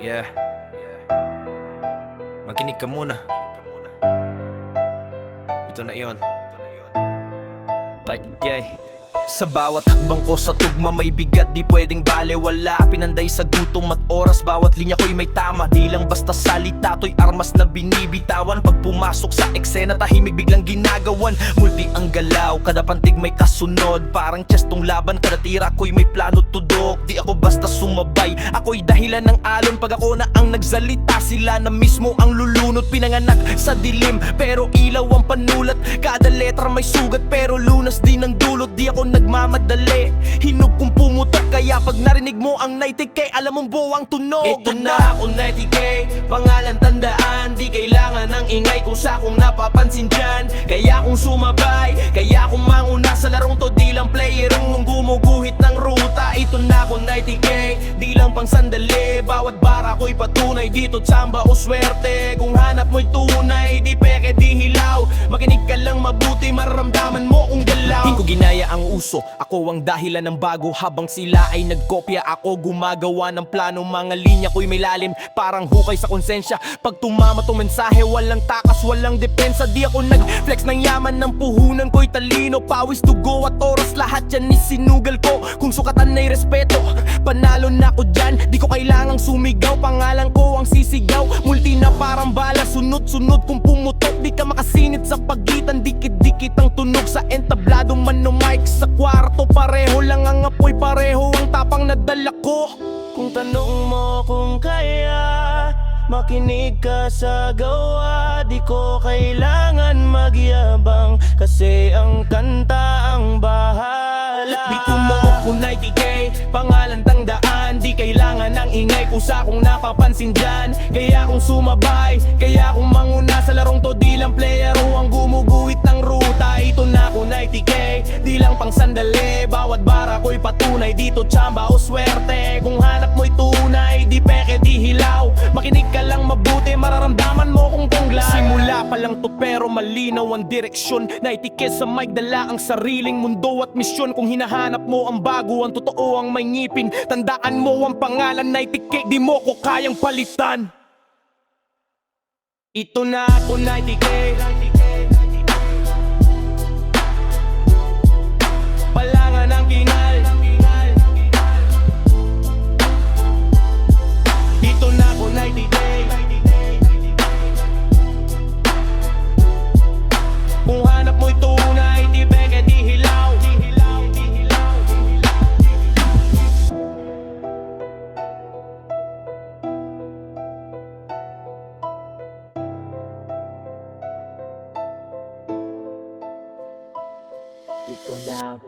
Yeah, makinig ka muna. Ito na iyon. Yeah. Sa bawat hakbang ko sa tugma may bigat, di pwedeng balewala. Pinanday sa gutom at oras, bawat linya ko'y may tama. Di lang basta salita, to'y armas na binibitawan. Pag pumasok sa eksena, tahimik biglang ginagawan. Multi ang galaw, kada pantig may kasunod. Parang chess tong laban, kada tira ko'y may plano tudok. Di ako basta sumabay, ako'y dahilan ng alon. Pag ako na ang nagsalita, sila na mismo ang lulunod. Pinanganak sa dilim, pero ilaw ang panulat. Kada letra may sugat, pero lunas din ang dulot. Di ako nagmamadali, hinog kong pumutok. Kaya pag narinig mo ang 90K, alam mong buwang tunog. Ito na ako 90K, pangalan tandaan. Di kailangan ng ingay kung sa akong napapansin dyan. Kaya kung sumabay, kaya kung manguna sa larong to. Di lang player ang gumuguhit ng ruta. Ito na ako 90K, di lang pang sandali. Bawat bara ko'y patunay, dito tsamba o swerte. Kung hanap mo'y tunay, di peke di hilaw. Makinig ka lang mabuti, mararamdaman mo kung galaw. Hindi ko ginaya ang uso, ako ang dahilan ng bago. Habang sila ay nagkopya, ako gumagawa ng plano. Mga linya ko'y may lalim, parang hukay sa konsensya. Pag tumama tong mensahe, walang takas, walang depensa. Di ako nag-flex ng yaman, ng puhunan ko'y talino. Pawis, dugo at oras, lahat yan isinugal ko. Kung sukatan ay respeto, panalo na ko dyan. Di ko kailangang sumigaw, pangalan ko ang sisigaw. Multi na parang bala, sunod-sunod kung pumutok. Di ka makasinit sa pagitan, dikit-dikit ang tunog. Sa entablado man no mic, sa kwarto pareho lang ang apoy, pareho ang tapang na dala ko. Kung tanong mo kung kaya, makinig ka sa gawa. Di ko kailangan magyabang, kasi ang kanta ang bahala. Di ko mo kung 90K, pangalan tandaan. Di kailangan ng ingay kung sa akong napapansin dyan. Kaya kung sumabay, kaya kung manguna sa larong to. Di lang player o ang gumuguhit ng ruta. Ito na ako 90K, di lang pang sandali. Bawat bara ko'y patunay, dito tsamba o swerte. Kung hanap mo'y tunay, di peke di hilaw. Makinig ka lang mabuti, mararamdaman mo kung tungla. Simula pa lang to pero malinaw ang direksyon. 90K sa mic, dala ang sariling mundo at misyon. Kung hinahanap mo ang bago, ang totoo ang may ngipin. Tandaan mo ang pangalan 90K, di mo ko kayang palitan. Ito na ako 90K, palangan ng kinal. Ito na ako 90K, kung hanap mo'y tunay, di peke di hilaw. Ito na ako